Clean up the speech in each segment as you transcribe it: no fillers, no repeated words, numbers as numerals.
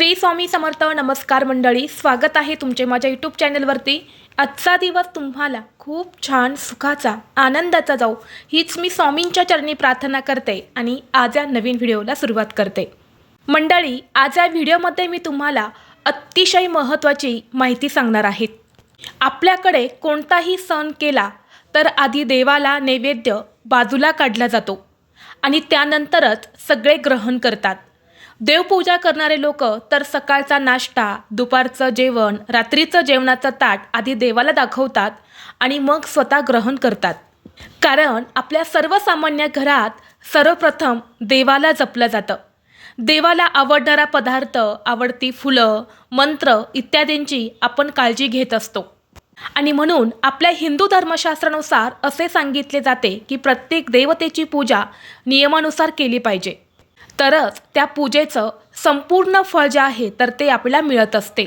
श्री स्वामी समर्थ. नमस्कार मंडळी, स्वागत आहे तुमचे माझ्या यूट्यूब चॅनलवरती. आजचा दिवस तुम्हाला खूप छान सुखाचा आनंदाचा जाऊ हीच मी स्वामींच्या चरणी प्रार्थना करते आणि आज या नवीन व्हिडिओला सुरुवात करते. मंडळी, आज या व्हिडिओमध्ये मी तुम्हाला अतिशय महत्त्वाची माहिती सांगणार आहे. आपल्याकडे कोणताही सण केला तर आधी देवाला नैवेद्य बाजूला काढला जातो आणि त्यानंतरच सगळे ग्रहण करतात. देवपूजा करणारे लोक तर सकाळचा नाश्ता, दुपारचं जेवण, रात्रीचं जेवणाचं ताट आधी देवाला दाखवतात आणि मग स्वतः ग्रहण करतात. कारण आपल्या सर्वसामान्य घरात सर्वप्रथम देवाला जपलं जातं. देवाला आवडणारा पदार्थ, आवडती फुलं, मंत्र इत्यादींची आपण काळजी घेत असतो. आणि म्हणून आपल्या हिंदू धर्मशास्त्रानुसार असे सांगितले जाते की प्रत्येक देवतेची पूजा नियमानुसार केली पाहिजे, तरच त्या पूजेचं संपूर्ण फळ जे आहे तर ते आपल्याला मिळत असते.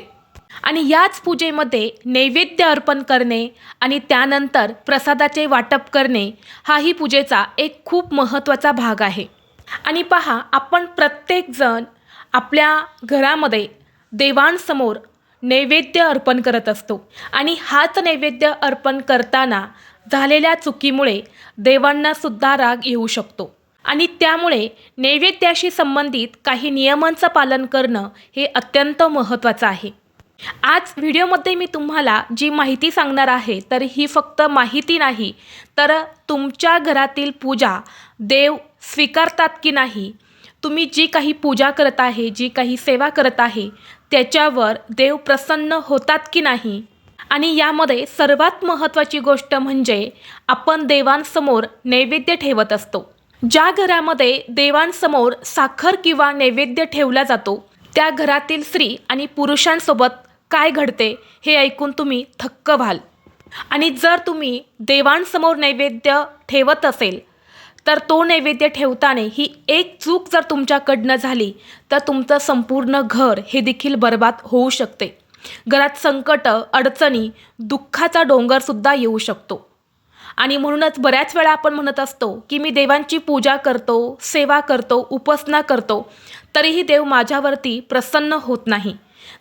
आणि याच पूजेमध्ये नैवेद्य अर्पण करणे आणि त्यानंतर प्रसादाचे वाटप करणे हाही पूजेचा एक खूप महत्त्वाचा भाग आहे. आणि पहा, आपण प्रत्येकजण आपल्या घरामध्ये देवांसमोर नैवेद्य अर्पण करत असतो आणि हाच नैवेद्य अर्पण करताना झालेल्या चुकीमुळे देवांनासुद्धा राग येऊ शकतो. आणि त्यामुळे नैवेद्याशी संबंधित काही नियमांचं पालन करणं हे अत्यंत महत्त्वाचं आहे. आज व्हिडिओमध्ये मी तुम्हाला जी माहिती सांगणार आहे तर ही फक्त माहिती नाही, तर तुमच्या घरातील पूजा देव स्वीकारतात की नाही, तुम्ही जी काही पूजा करत आहे, जी काही सेवा करत आहे त्याच्यावर देव प्रसन्न होतात की नाही. आणि यामध्ये सर्वात महत्त्वाची गोष्ट म्हणजे आपण देवांसमोर नैवेद्य ठेवत असतो. ज्या घरामध्ये देवांसमोर साखर किंवा नैवेद्य ठेवला जातो त्या घरातील स्त्री आणि पुरुषांसोबत काय घडते हे ऐकून तुम्ही थक्क व्हाल. आणि जर तुम्ही देवांसमोर नैवेद्य ठेवत असेल तर तो नैवेद्य ठेवताना ही एक चूक जर तुमच्याकडनं झाली तर तुमचं संपूर्ण घर हे देखील बर्बाद होऊ शकते. घरात संकट, अडचणी, दुःखाचा डोंगरसुद्धा येऊ शकतो. आणि म्हणूनच बऱ्याच वेळा आपण म्हणत असतो की मी देवांची पूजा करतो, सेवा करतो, उपासना करतो, तरीही देव माझ्यावरती प्रसन्न होत नाही.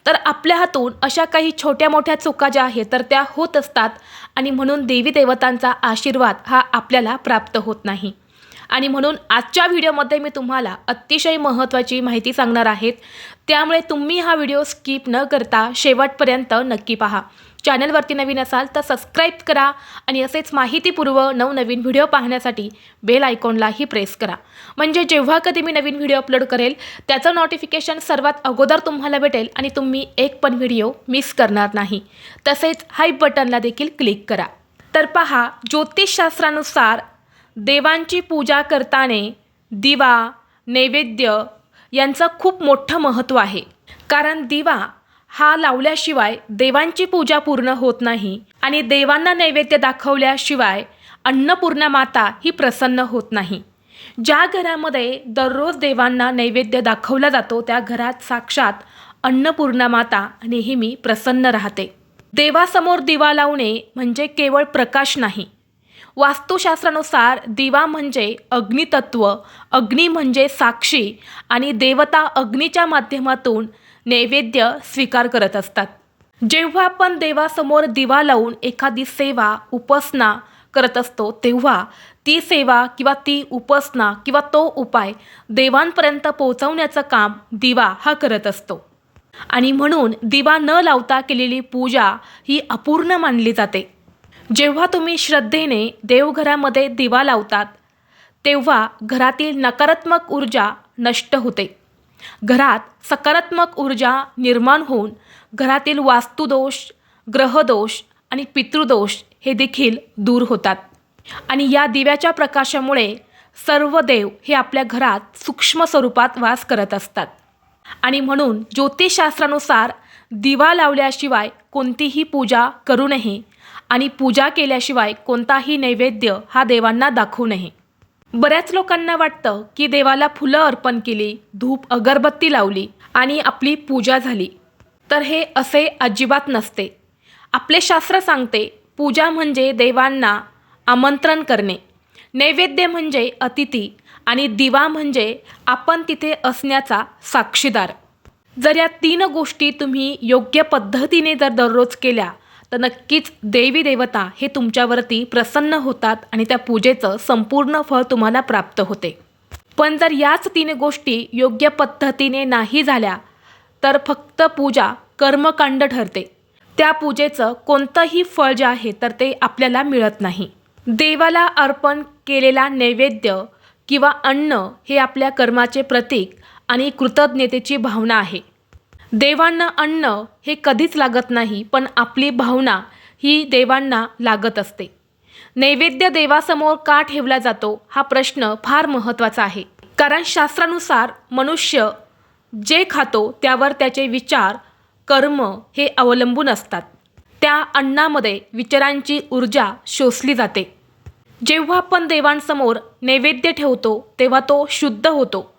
तर आपल्या हातून अशा काही छोट्या मोठ्या चुका ज्या आहेत तर त्या होत असतात आणि म्हणून देवी देवतांचा आशीर्वाद हा आपल्याला प्राप्त होत नाही. आणि म्हणून आजच्या व्हिडिओमध्ये मी तुम्हाला अतिशय महत्त्वाची माहिती सांगणार आहे. त्यामुळे तुम्ही हा व्हिडिओ स्किप न करता शेवटपर्यंत नक्की पहा. चॅनलवरती नवीन असाल तर सबस्क्राईब करा आणि असेच माहितीपूर्व नवनवीन व्हिडिओ पाहण्यासाठी बेल आयकॉनलाही प्रेस करा. म्हणजे जेव्हा कधी मी नवीन व्हिडिओ अपलोड करेल त्याचं नोटिफिकेशन सर्वात अगोदर तुम्हाला भेटेल आणि तुम्ही एक पण व्हिडिओ मिस करणार नाही. तसेच हाय बटनला देखील क्लिक करा. तर पहा, ज्योतिषशास्त्रानुसार देवांची पूजा करताना दिवा, नैवेद्य यांचं खूप मोठं महत्त्व आहे. कारण दिवा हा लावल्याशिवाय देवांची पूजा पूर्ण होत नाही आणि देवांना नैवेद्य दाखवल्याशिवाय अन्नपूर्णा माता ही प्रसन्न होत नाही. ज्या घरामध्ये दररोज देवांना नैवेद्य दाखवला जातो त्या घरात साक्षात अन्नपूर्णा माता नेहमी प्रसन्न राहते. देवासमोर दिवा लावणे म्हणजे केवळ प्रकाश नाही. वास्तुशास्त्रानुसार दिवा म्हणजे अग्नितत्व, अग्नी म्हणजे साक्षी आणि देवता अग्नीच्या माध्यमातून नैवेद्य स्वीकार करत असतात. जेव्हा आपण देवासमोर दिवा लावून एखादी सेवा, उपासना करत असतो तेव्हा ती सेवा किंवा ती उपासना किंवा तो उपाय देवांपर्यंत पोहोचवण्याचं काम दिवा हा करत असतो. आणि म्हणून दिवा न लावता केलेली पूजा ही अपूर्ण मानली जाते. जेव्हा तुम्ही श्रद्धेने देवघरामध्ये दिवा लावतात तेव्हा घरातील नकारात्मक ऊर्जा नष्ट होते. घरात सकारात्मक ऊर्जा निर्माण होऊन घरातील वास्तुदोष, ग्रहदोष आणि पितृदोष हे देखील दूर होतात. आणि या दिव्याच्या प्रकाशामुळे सर्व देव हे आपल्या घरात सूक्ष्म स्वरूपात वास करत असतात. आणि म्हणून ज्योतिषशास्त्रानुसार दिवा लावल्याशिवाय कोणतीही पूजा करू नये आणि पूजा केल्याशिवाय कोणताही नैवेद्य हा देवांना दाखवू नये. बऱ्याच लोकांना वाटतं की देवाला फुलं अर्पण केली, धूप अगरबत्ती लावली आणि आपली पूजा झाली. तर हे असे अजिबात नसते. आपले शास्त्र सांगते पूजा म्हणजे देवांना आमंत्रण करणे, नैवेद्य म्हणजे अतिथी आणि दिवा म्हणजे आपण तिथे असण्याचा साक्षीदार. जर या 3 गोष्टी तुम्ही योग्य पद्धतीने जर दररोज केल्या तर नक्कीच देवी देवता हे तुमच्यावरती प्रसन्न होतात आणि त्या पूजेचं संपूर्ण फळ तुम्हाला प्राप्त होते. पण जर याच 3 गोष्टी योग्य पद्धतीने नाही झाल्या तर फक्त पूजा कर्मकांड ठरते. त्या पूजेचं कोणतंही फळ जे आहे तर ते आपल्याला मिळत नाही. देवाला अर्पण केलेला नैवेद्य किंवा अन्न हे आपल्या कर्माचे प्रतीक आणि कृतज्ञतेची भावना आहे. देवांना अन्न हे कधीच लागत नाही, पण आपली भावना ही देवांना लागत असते. नैवेद्य देवासमोर का ठेवला जातो हा प्रश्न फार महत्त्वाचा आहे. कारण शास्त्रानुसार मनुष्य जे खातो त्यावर त्याचे विचार कर्म हे अवलंबून असतात. त्या अन्नामध्ये विचारांची ऊर्जा शोषली जाते. जेव्हा आपण देवांसमोर नैवेद्य ठेवतो तेव्हा तो शुद्ध होतो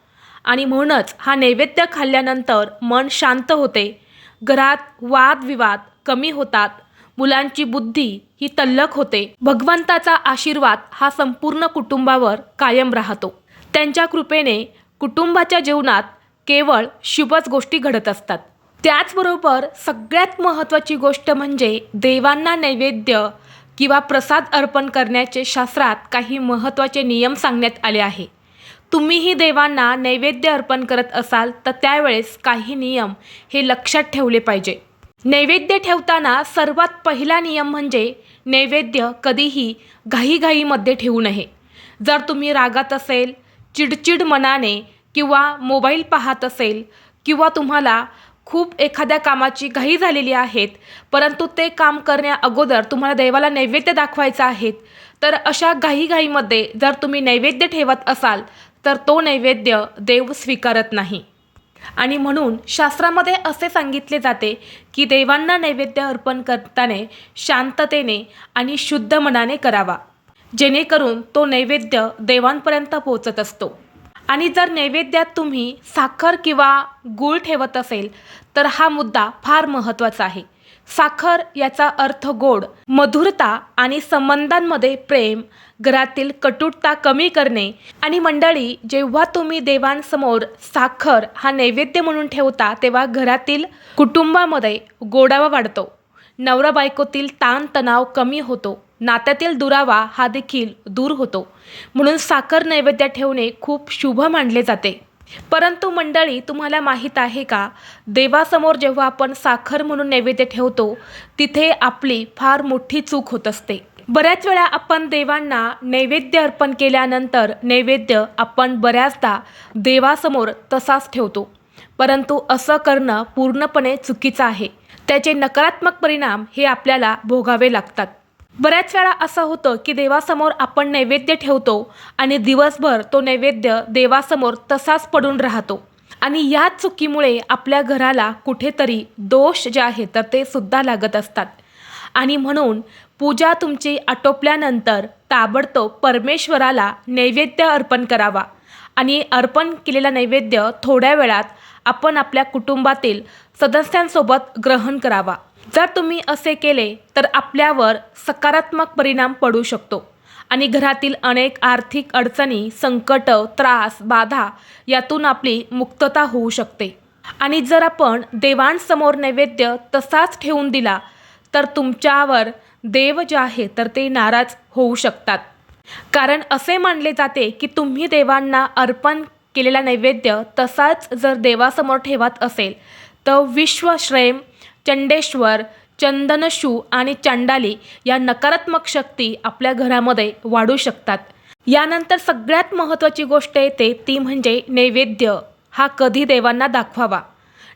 आणि म्हणूनच हा नैवेद्य खाल्ल्यानंतर मन शांत होते. घरात वादविवाद कमी होतात. मुलांची बुद्धी ही तल्लख होते. भगवंताचा आशीर्वाद हा संपूर्ण कुटुंबावर कायम राहतो. त्यांच्या कृपेने कुटुंबाच्या जीवनात केवळ शुभच गोष्टी घडत असतात. त्याचबरोबर सगळ्यात महत्त्वाची गोष्ट म्हणजे देवांना नैवेद्य किंवा प्रसाद अर्पण करण्याचे शास्त्रात काही महत्त्वाचे नियम सांगण्यात आले आहे. तुम्हीही देवांना नैवेद्य अर्पण करत असाल तर त्यावेळेस काही नियम हे लक्षात ठेवले पाहिजे. नैवेद्य ठेवताना सर्वात पहिला नियम म्हणजे नैवेद्य कधीही घाईघाईमध्ये ठेवू नये. जर तुम्ही रागात असेल, चिडचिड मनाने किंवा मोबाईल पाहत असेल किंवा तुम्हाला खूप एखाद्या कामाची घाई झालेली आहेत, परंतु ते काम करण्या अगोदर तुम्हाला देवाला नैवेद्य दाखवायचा आहे, तर अशा घाईघाईमध्ये जर तुम्ही नैवेद्य ठेवत असाल तर तो नैवेद्य देव स्वीकारत नाही. आणि म्हणून शास्त्रामध्ये असे सांगितले जाते की देवांना नैवेद्य अर्पण करताना शांततेने आणि शुद्ध मनाने करावा, जेणेकरून तो नैवेद्य देवांपर्यंत पोहोचत असतो. आणि जर नैवेद्यात तुम्ही साखर किंवा गूळ ठेवत असेल तर हा मुद्दा फार महत्त्वाचा आहे. साखर याचा अर्थ गोड, मधुरता आणि संबंधांमध्ये प्रेम, घरातील कटुता कमी करणे. आणि मंडळी, जेव्हा तुम्ही देवांसमोर साखर हा नैवेद्य म्हणून ठेवता तेव्हा घरातील कुटुंबामध्ये गोडावा वाढतो. नवरा बायकोतील ताणतणाव कमी होतो. नात्यातील दुरावा हा देखील दूर होतो. म्हणून साखर नैवेद्य ठेवणे खूप शुभ मानले जाते. परंतु मंडळी, तुम्हाला माहीत आहे का, देवासमोर जेव्हा आपण साखर म्हणून नैवेद्य ठेवतो तिथे आपली फार मोठी चूक होत असते. बऱ्याच वेळा आपण देवांना नैवेद्य अर्पण केल्यानंतर नैवेद्य आपण बऱ्याचदा देवासमोर तसाच ठेवतो, परंतु असं करणं पूर्णपणे चुकीचं आहे. त्याचे नकारात्मक परिणाम हे आपल्याला भोगावे लागतात. बऱ्याच वेळा असं होतं की देवासमोर आपण नैवेद्य ठेवतो आणि दिवसभर तो नैवेद्य देवासमोर तसाच पडून राहतो आणि या चुकीमुळे आपल्या घराला कुठेतरी दोष जे आहे तर ते सुद्धा लागत असतात. आणि म्हणून पूजा तुमची आटोपल्यानंतर ताबडतोब परमेश्वराला नैवेद्य अर्पण करावा आणि अर्पण केलेला नैवेद्य थोड्या वेळात आपण आपल्या कुटुंबातील सदस्यांसोबत ग्रहण करावा. जर तुम्ही असे केले तर आपल्यावर सकारात्मक परिणाम पडू शकतो आणि घरातील अनेक आर्थिक अडचणी, संकट, त्रास, बाधा यातून आपली मुक्तता होऊ शकते. आणि जर आपण देवांसमोर नैवेद्य तसाच ठेवून दिला तर तुमच्यावर देव जे आहे तर ते नाराज होऊ शकतात. कारण असे मानले जाते की तुम्ही देवांना अर्पण केलेला नैवेद्य तसाच जर देवासमोर ठेवत असेल तर विश्वश्रेम, चंडेश्वर, चंदनशू आणि चंडाली या नकारात्मक शक्ती आपल्या घरामध्ये वाढू शकतात. यानंतर सगळ्यात महत्त्वाची गोष्ट येते ती म्हणजे नैवेद्य हा कधी देवांना दाखवावा.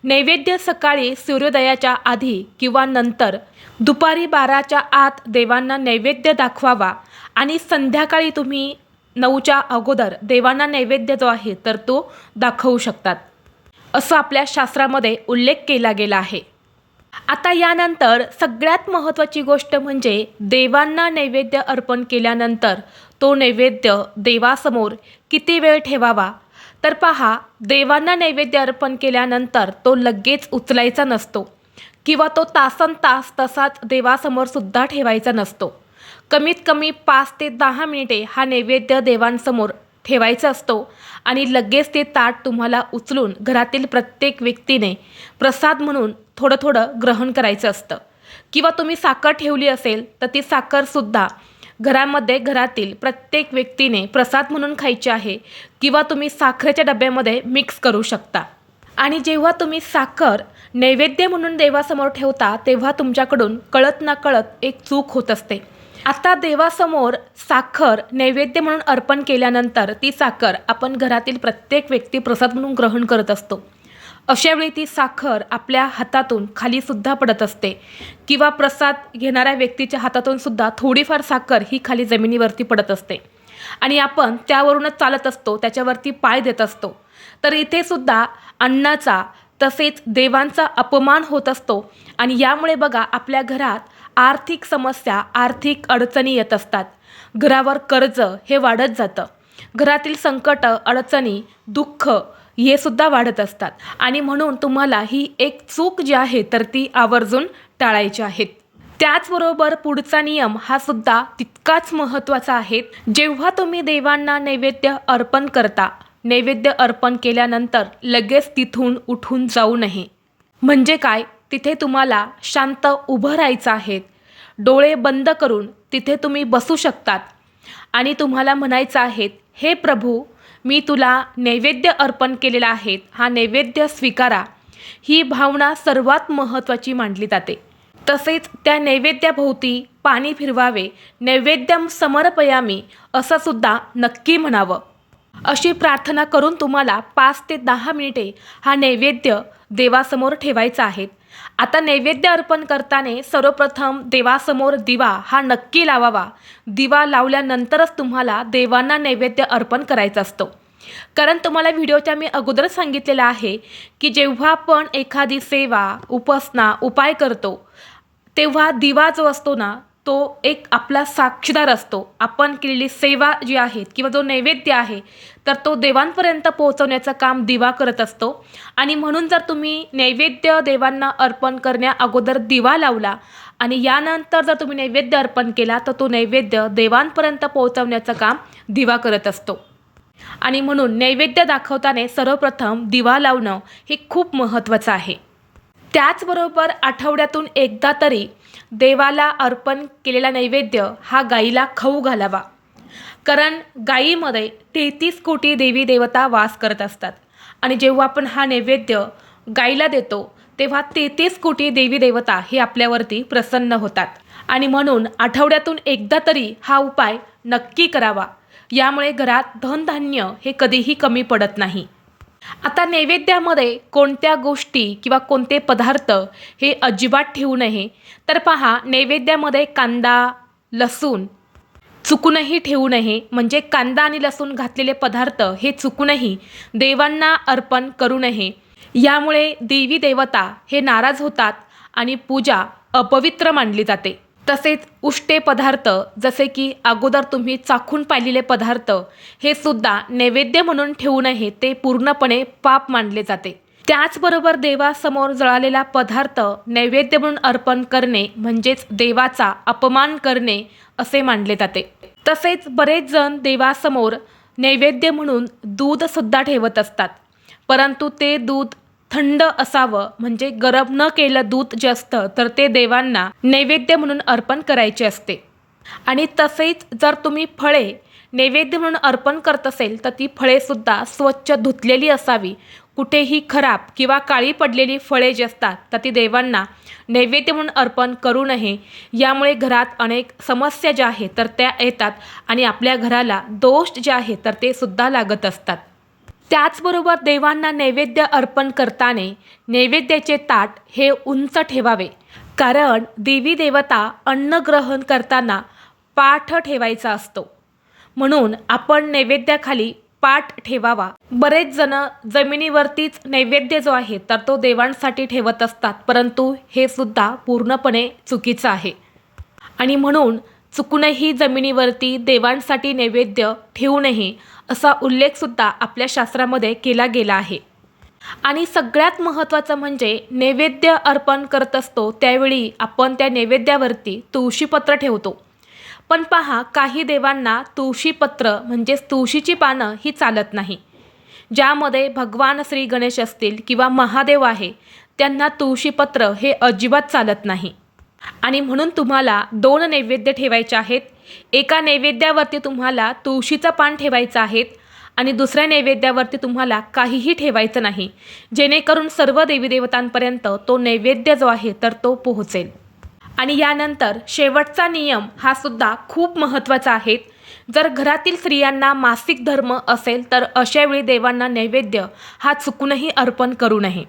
नैवेद्य सकाळी सूर्योदयाच्या आधी किंवा नंतर, दुपारी 12च्या आत देवांना नैवेद्य दाखवावा आणि संध्याकाळी तुम्ही 9च्या अगोदर देवांना नैवेद्य जो आहे तर तो दाखवू शकतात, असं आपल्या शास्त्रामध्ये उल्लेख केला गेला आहे. आता यानंतर सगळ्यात महत्त्वाची गोष्ट म्हणजे देवांना नैवेद्य अर्पण केल्यानंतर तो नैवेद्य देवासमोर किती वेळ ठेवावा. तर पहा, देवांना नैवेद्य अर्पण केल्यानंतर तो लगेच उचलायचा नसतो किंवा तो तासनतास तसाच देवासमोर सुद्धा ठेवायचा नसतो. कमीत कमी 5 ते 10 मिनिटे हा नैवेद्य देवांसमोर ठेवायचा असतो आणि लगेच ते ताट तुम्हाला उचलून घरातील प्रत्येक व्यक्तीने प्रसाद म्हणून थोडं थोडं ग्रहण करायचं असतं. किंवा तुम्ही साखर ठेवली असेल तर ती साखरसुद्धा घरातील प्रत्येक व्यक्तीने प्रसाद म्हणून खायची आहे किंवा तुम्ही साखरेच्या डब्यामध्ये मिक्स करू शकता. आणि जेव्हा तुम्ही साखर नैवेद्य म्हणून देवासमोर ठेवता तेव्हा तुमच्याकडून कळत नकळत एक चूक होत असते. आता देवासमोर साखर नैवेद्य म्हणून अर्पण केल्यानंतर ती साखर आपण घरातील प्रत्येक व्यक्ती प्रसाद म्हणून ग्रहण करत असतो. अशावेळी ती साखर आपल्या हातातून खालीसुद्धा पडत असते किंवा प्रसाद घेणाऱ्या व्यक्तीच्या हातातून सुद्धा थोडीफार साखर ही खाली जमिनीवरती पडत असते आणि आपण त्यावरूनच चालत असतो, त्याच्यावरती पाय देत असतो. तर इथे सुद्धा अन्नाचा तसेच देवांचा अपमान होत असतो आणि यामुळे बघा आपल्या घरात आर्थिक समस्या, आर्थिक अडचणी येत असतात. घरावर कर्ज हे वाढत जातं. घरातील संकट, अडचणी, दुःख हे सुद्धा वाढत असतात आणि म्हणून तुम्हाला ही एक चूक जी आहे तर ती आवर्जून टाळायची आहे. त्याचबरोबर पुढचा नियम हा सुद्धा तितकाच महत्त्वाचा आहे. जेव्हा तुम्ही देवांना नैवेद्य अर्पण करता, नैवेद्य अर्पण केल्यानंतर लगेच तिथून उठून जाऊ नये. म्हणजे काय, तिथे तुम्हाला शांत उभं राहायचं आहे. डोळे बंद करून तिथे तुम्ही बसू शकतात आणि तुम्हाला म्हणायचं आहे, हे प्रभू, मी तुला नैवेद्य अर्पण केलेला आहे, हा नैवेद्य स्वीकारा. ही भावना सर्वात महत्त्वाची मानली जाते. तसेच त्या नैवेद्याभोवती पाणी फिरवावे, नैवेद्यम समर्पयामी असं सुद्धा नक्की म्हणावं. अशी प्रार्थना करून तुम्हाला 5 ते 10 मिनिटे हा नैवेद्य देवासमोर ठेवायचा आहे. आता नैवेद्य अर्पण करताना सर्वप्रथम देवासमोर दिवा हा नक्की लावावा. दिवा लावल्यानंतरच तुम्हाला देवांना नैवेद्य अर्पण करायचा असतो. कारण तुम्हाला व्हिडिओच्या मी अगोदरच सांगितलेलं आहे की जेव्हा आपण एखादी सेवा, उपासना, उपाय करतो तेव्हा दिवा जो असतो ना तो एक आपला साक्षीदार असतो. आपण केलेली सेवा जी आहे किंवा जो नैवेद्य आहे तर तो देवांपर्यंत पोहोचवण्याचं काम दिवा करत असतो. आणि म्हणून जर तुम्ही नैवेद्य देवांना अर्पण करण्या अगोदर दिवा लावला आणि यानंतर जर तुम्ही नैवेद्य अर्पण केला तर तो नैवेद्य देवांपर्यंत पोहोचवण्याचं काम दिवा करत असतो. आणि म्हणून नैवेद्य दाखवताना सर्वप्रथम दिवा लावणं हे खूप महत्त्वाचं आहे. त्याचबरोबर आठवड्यातून एकदा तरी देवाला अर्पण केलेला नैवेद्य हा गाईला खाऊ घालावा. कारण गाईमध्ये 33 कोटी देवी देवता वास करत असतात आणि जेव्हा आपण हा नैवेद्य गाईला देतो तेव्हा 33 कोटी देवी देवता हे आपल्यावरती प्रसन्न होतात. आणि म्हणून आठवड्यातून एकदा तरी हा उपाय नक्की करावा. यामुळे घरात धनधान्य हे कधीही कमी पडत नाही. आता नैवेद्यामध्ये कोणत्या गोष्टी किंवा कोणते पदार्थ हे अजिबात ठेवू नये. तर पहा, नैवेद्यामध्ये कांदा, लसूण चुकूनही ठेवू नये. म्हणजे कांदा आणि लसूण घातलेले पदार्थ हे चुकूनही देवांना अर्पण करू नये. यामुळे देवी देवता हे नाराज होतात आणि पूजा अपवित्र मानली जाते. तसेच उष्टे पदार्थ जसे की अगोदर तुम्ही चाखून पाहिलेले पदार्थ हे सुद्धा नैवेद्य म्हणून ठेवू नये. ते पूर्णपणे पाप मानले जाते. त्याचबरोबर देवासमोर जळालेला पदार्थ नैवेद्य म्हणून अर्पण करणे म्हणजेच देवाचा अपमान करणे असे मानले जाते. तसेच बरेच जण देवासमोर नैवेद्य म्हणून दूधसुद्धा ठेवत असतात. परंतु ते दूध थंड असावं. म्हणजे गरम न केलं दूध जे असतं तर ते देवांना नैवेद्य म्हणून अर्पण करायचे असते. आणि तसेच जर तुम्ही फळे नैवेद्य म्हणून अर्पण करत असेल तर ती फळेसुद्धा स्वच्छ धुतलेली असावी. कुठेही खराब किंवा काळी पडलेली फळे जी असतात तर ती देवांना नैवेद्य म्हणून अर्पण करू नये. यामुळे घरात अनेक समस्या ज्या आहेत तर त्या येतात आणि आपल्या घराला दोष जे आहेत तर ते सुद्धा लागत असतात. त्याचबरोबर देवांना नैवेद्य अर्पण करताना नैवेद्याचे ताट हे उंच ठेवावे. कारण देवी देवता अन्न ग्रहण करताना पाठ ठेवायचा असतो. म्हणून आपण नैवेद्याखाली पाट ठेवावा. बरेच जण जमिनीवरतीच नैवेद्य जो आहे तर तो देवांसाठी ठेवत असतात. परंतु हे सुद्धा पूर्णपणे चुकीचं आहे. आणि म्हणून चुकूनही जमिनीवरती देवांसाठी नैवेद्य ठेवू नये असा उल्लेखसुद्धा आपल्या शास्त्रामध्ये केला गेला आहे. आणि सगळ्यात महत्त्वाचं म्हणजे नैवेद्य अर्पण करत असतो त्यावेळी आपण त्या नैवेद्यावरती तुळशीपत्र ठेवतो. पण पहा, काही देवांना तुळशीपत्र म्हणजेच तुळशीची पानं ही चालत नाही. ज्यामध्ये भगवान श्री गणेश असतील किंवा महादेव आहे, त्यांना तुळशीपत्र हे अजिबात चालत नाही. आणि म्हणून तुम्हाला 2 नैवेद्य ठेवायचे आहेत. एका नैवेद्यावरती तुम्हाला तुळशीचं पान ठेवायचं आहे आणि दुसऱ्या नैवेद्यावरती तुम्हाला काहीही ठेवायचं नाही, जेणेकरून सर्व देवी देवतांपर्यंत तो नैवेद्य जो आहे तर तो पोहोचेल. आणि यानंतर शेवटचा नियम हा सुद्धा खूप महत्त्वाचा आहे. जर घरातील स्त्रियांना मासिक धर्म असेल तर अशावेळी देवांना नैवेद्य हा चुकूनही अर्पण करू नये.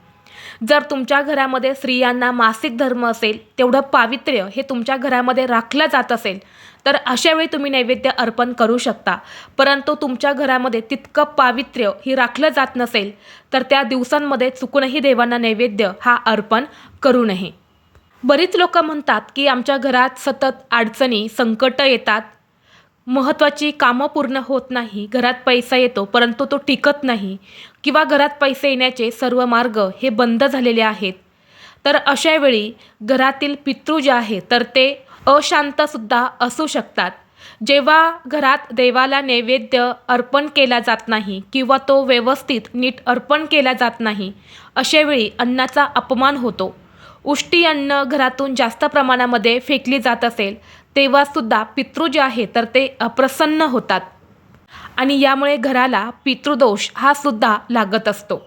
जर तुमच्या घरामध्ये स्त्रियांना मासिक धर्म असेल, तेवढं पावित्र्य हे तुमच्या घरामध्ये राखलं जात असेल, तर अशावेळी तुम्ही नैवेद्य अर्पण करू शकता. परंतु तुमच्या घरामध्ये तितकं पावित्र्य ही राखलं जात नसेल, तर त्या दिवसांमध्ये चुकूनही देवांना नैवेद्य हा अर्पण करू नये. बरीच लोक म्हणतात की आमच्या घरात सतत अडचणी, संकट येतात, महत्त्वाची कामं पूर्ण होत नाही, घरात पैसा येतो परंतु तो टिकत नाही, किंवा घरात पैसे येण्याचे सर्व मार्ग हे बंद झालेले आहेत. तर अशावेळी घरातील पितृ जे आहे तर ते अशांतसुद्धा असू शकतात. जेव्हा घरात देवाला नैवेद्य अर्पण केला जात नाही किंवा तो व्यवस्थित नीट अर्पण केला जात नाही, अशावेळी अन्नाचा अपमान होतो. उष्टी अन्न घरातून जास्त प्रमाणामध्ये फेकली जात असेल, तेव्हासुद्धा पितृ जे आहे तर ते अप्रसन्न होतात आणि यामुळे घराला पितृदोष हा सुद्धा लागत असतो.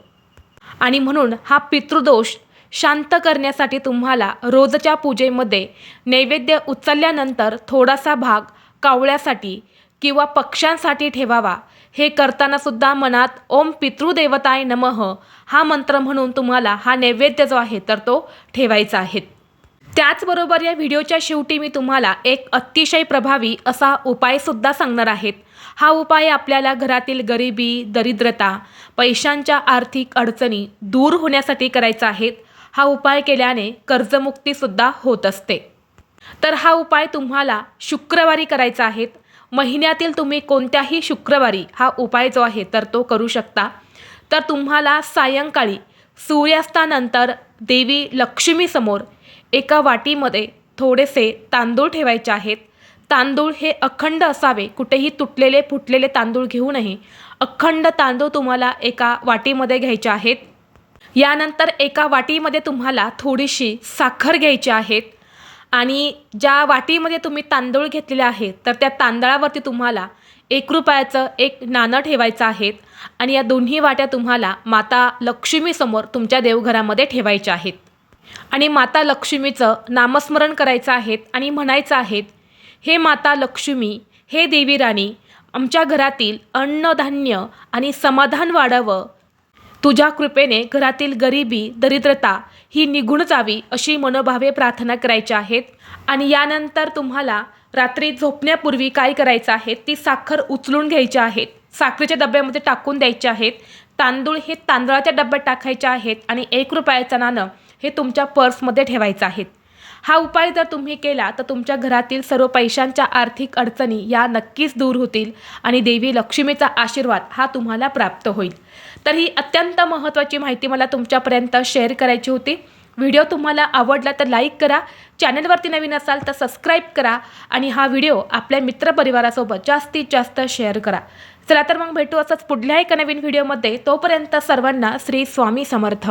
आणि म्हणून हा पितृदोष शांत करण्यासाठी तुम्हाला रोजच्या पूजेमध्ये नैवेद्य उचलल्यानंतर थोडासा भाग कावळ्यासाठी किंवा पक्ष्यांसाठी ठेवावा. हे करताना सुद्धा मनात ओम पितृदेवताय नमः हा मंत्र म्हणून तुम्हाला हा नैवेद्य जो आहे तर तो ठेवायचा आहे. त्याचबरोबर या व्हिडिओच्या शेवटी मी तुम्हाला एक अतिशय प्रभावी असा उपायसुद्धा सांगणार आहेत. हा उपाय आपल्याला घरातील गरिबी, दरिद्रता, पैशांच्या आर्थिक अडचणी दूर होण्यासाठी करायचा आहे. हा उपाय केल्याने कर्जमुक्तीसुद्धा होत असते. तर हा उपाय तुम्हाला शुक्रवारी करायचा आहे. महिन्यातील तुम्ही कोणत्याही शुक्रवारी हा उपाय जो आहे तर तो करू शकता. तर तुम्हाला सायंकाळी सूर्यास्तानंतर देवी लक्ष्मीसमोर एका वाटीमध्ये थोडेसे तांदूळ ठेवायचे आहेत. तांदूळ हे अखंड असावे, कुठेही तुटलेले फुटलेले तांदूळ घेऊ नये. अखंड तांदूळ तुम्हाला एका वाटीमध्ये घ्यायचे आहेत. यानंतर एका वाटीमध्ये तुम्हाला थोडीशी साखर घ्यायची आहे आणि ज्या वाटीमध्ये तुम्ही तांदूळ घेतलेले आहेत तर त्या तांदळावरती तुम्हाला 1 रुपयाचं एक नाणं ठेवायचं आहे आणि या दोन्ही वाट्या तुम्हाला माता लक्ष्मीसमोर तुमच्या देवघरामध्ये ठेवायच्या आहेत. आणि माता लक्ष्मीचं नामस्मरण करायचं आहे आणि म्हणायचं आहे, हे माता लक्ष्मी, हे देवी राणी, आमच्या घरातील अन्नधान्य आणि समाधान वाढावं. तुझ्या कृपेने घरातील गरिबी, दरिद्रता ही निघून जावी अशी मनोभावे प्रार्थना करायची आहेत. आणि यानंतर तुम्हाला रात्री झोपण्यापूर्वी काय करायचं आहे, ती साखर उचलून घ्यायची आहेत, साखरेच्या डब्यामध्ये टाकून द्यायचे आहेत. तांदूळ हे तांदळाच्या डब्यात टाकायचे आहेत आणि 1 रुपयाचं नाणं हे तुमच्या पर्समध्ये ठेवायचं आहे. हा उपाय जर तुम्ही केला तर तुमच्या घरातील सर्व पैशांच्या आर्थिक अडचणी या नक्कीच दूर होतील आणि देवी लक्ष्मीचा आशीर्वाद हा तुम्हाला प्राप्त होईल. तर ही अत्यंत महत्त्वाची माहिती मला तुमच्यापर्यंत शेअर करायची होती. व्हिडिओ तुम्हाला आवडला तर लाईक करा, चॅनलवरती नवीन असाल तर सबस्क्राईब करा आणि हा व्हिडिओ आपल्या मित्रपरिवारासोबत जास्तीत जास्त शेअर करा. चला तर मग भेटू असंच पुढल्या एका नवीन व्हिडिओमध्ये. तोपर्यंत सर्वांना श्री स्वामी समर्थ.